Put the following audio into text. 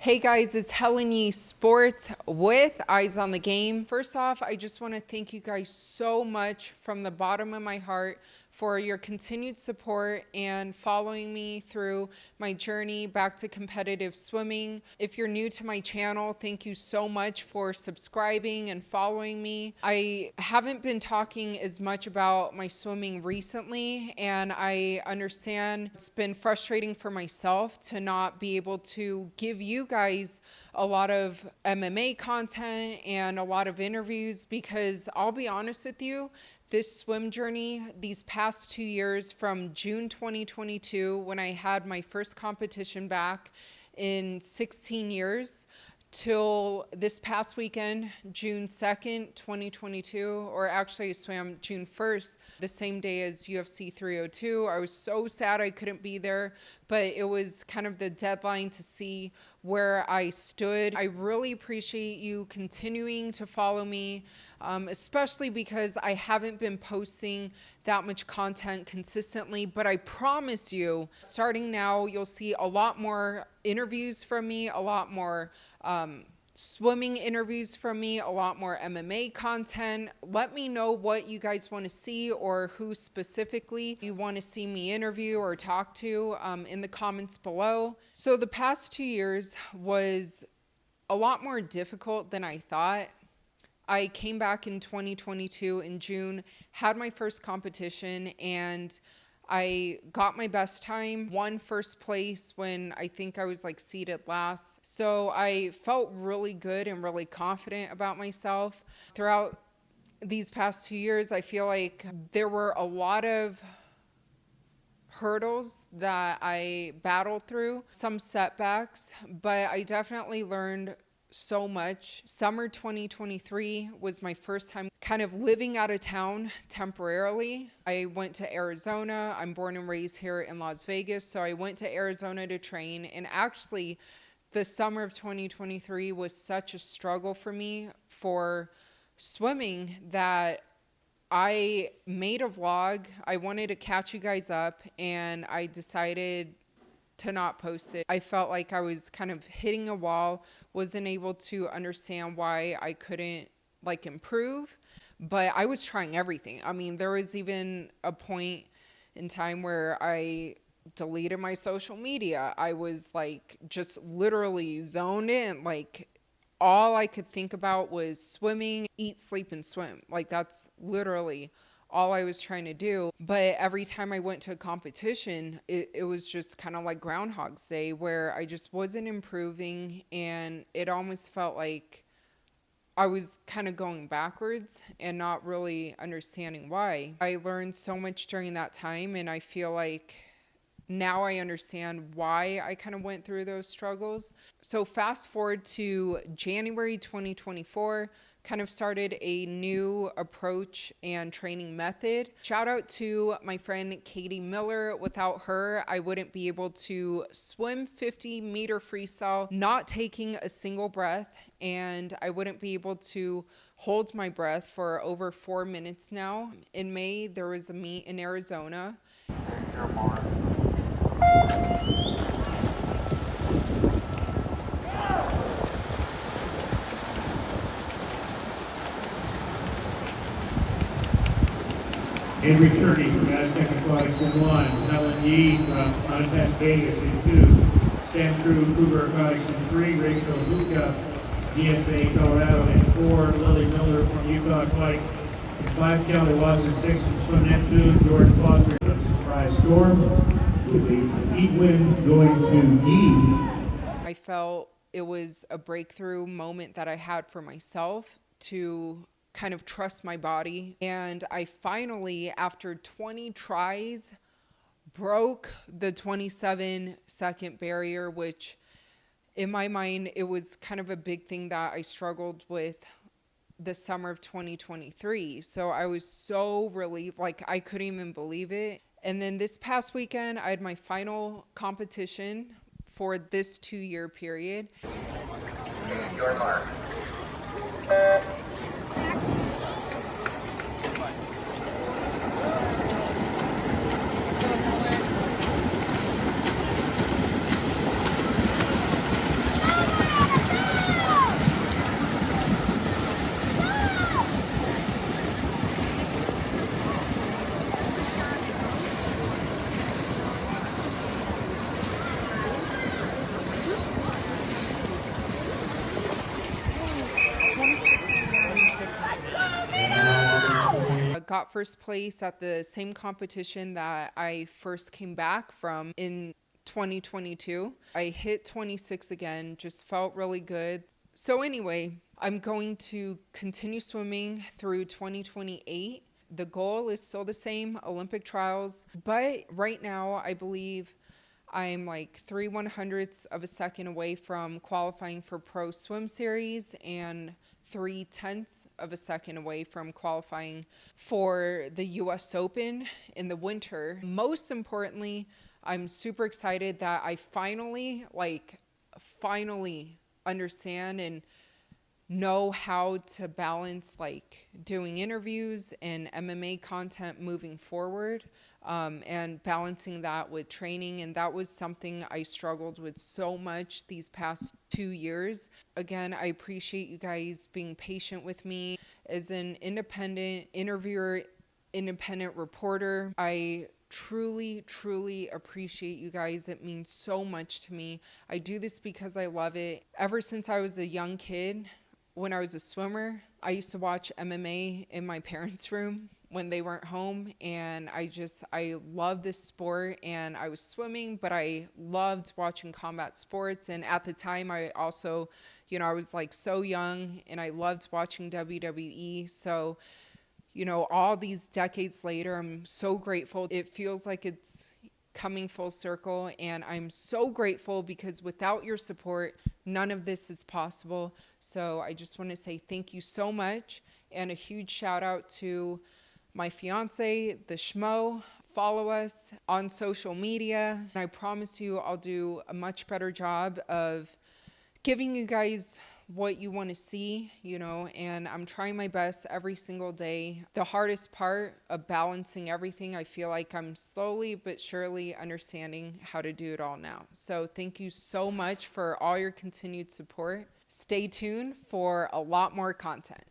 Hey guys, it's Helen Yee Sports with Eyes on the Game. First off, I just want to thank you guys so much from the bottom of my heart for your continued support and following me through my journey back to competitive swimming. If you're new to my channel, thank you so much for subscribing and following me. I haven't been talking as much about my swimming recently, and I understand it's been frustrating for myself to not be able to give you guys a lot of MMA content and a lot of interviews, because I'll be honest with you, this swim journey, these past 2 years from June 2022, when I had my first competition back in 16 years, till this past weekend, June 2nd, 2022, or actually I swam June 1st, the same day as UFC 302. I was so sad I couldn't be there, but it was kind of the deadline to see where I stood. I really appreciate you continuing to follow me, especially because I haven't been posting that much content consistently, but I promise you, starting now, you'll see a lot more interviews from me, a lot more swimming interviews from me, a lot more MMA content. Let me know what you guys want to see or who specifically you want to see me interview or talk to in the comments below. So the past 2 years was a lot more difficult than I thought. I came back in 2022 in June, had my first competition, and I got my best time, won first place when I think I was like seated last. So I felt really good and really confident about myself. Throughout these past 2 years, I feel like there were a lot of hurdles that I battled through, some setbacks, but I definitely learned so much. Summer 2023 was my first time kind of living out of town temporarily. I went to Arizona. I'm born and raised here in Las Vegas, so I went to Arizona to train. And actually, the summer of 2023 was such a struggle for me for swimming that I made a vlog. I wanted to catch you guys up, and I decided to not post it. I felt like I was kind of hitting a wall, wasn't able to understand why I couldn't like improve, but I was trying everything. I mean, there was even a point in time where I deleted my social media. I was like just literally zoned in. Like all I could think about was swimming, eat, sleep, and swim. Like that's literally all I was trying to do. But every time I went to a competition, it was just kind of like Groundhog's Day, where I just wasn't improving, and it almost felt like I was kind of going backwards and not really understanding why. I learned so much during that time, and I feel like now I understand why I kind of went through those struggles. So fast forward to January 2024, kind of started a new approach and training method. Shout out to my friend Katie Miller. Without her, I wouldn't be able to swim 50-meter freestyle, not taking a single breath, and I wouldn't be able to hold my breath for over 4 minutes now. In May, there was a meet in Arizona. And returning from Aztec Aquatics in 1, Helen Yee from Unattached Vegas in 2, Sam Kruger Aquatics in 3, Rachel Luca, DSA Colorado in 4, Lily Miller from Utah Aquatics in 5, Kelly Watson 6 from Swim Neptune, Jordan Foster from Surprise Storm, with the heat win going to Yee. I felt it was a breakthrough moment that I had for myself to kind of trust my body. And I finally, after 20 tries, broke the 27-second barrier, which in my mind, it was kind of a big thing that I struggled with the summer of 2023. So I was so relieved, like I couldn't even believe it. And then this past weekend, I had my final competition for this 2-year period. Your mark. got first place at the same competition that I first came back from in 2022. I hit 26 again, just felt really good. So anyway, I'm going to continue swimming through 2028. The goal is still the same, Olympic trials, but right now I believe I'm like 3/100ths of a second away from qualifying for Pro Swim Series and 3/10ths of a second away from qualifying for the US Open in the winter. Most importantly, I'm super excited that I finally understand and know how to balance like doing interviews and MMA content moving forward, and balancing that with training. And that was something I struggled with so much these past 2 years. Again, I appreciate you guys being patient with me as an independent interviewer, independent reporter. I truly appreciate you guys. It means so much to me. I do this because I love it. Ever since I was a young kid, when I was a swimmer, I used to watch MMA in my parents' room when they weren't home, and I love this sport. And I was swimming, but I loved watching combat sports. And at the time, I also, I was like so young, and I loved watching WWE. So, all these decades later, I'm so grateful. It feels like it's coming full circle, and I'm so grateful because without your support, none of this is possible. So I just want to say thank you so much, and a huge shout out to my fiance, the Schmo. Follow us on social media, and I promise you I'll do a much better job of giving you guys what you want to see, and I'm trying my best every single day. The hardest part of balancing everything, I feel like I'm slowly but surely understanding how to do it all now. So thank you so much for all your continued support. Stay tuned for a lot more content.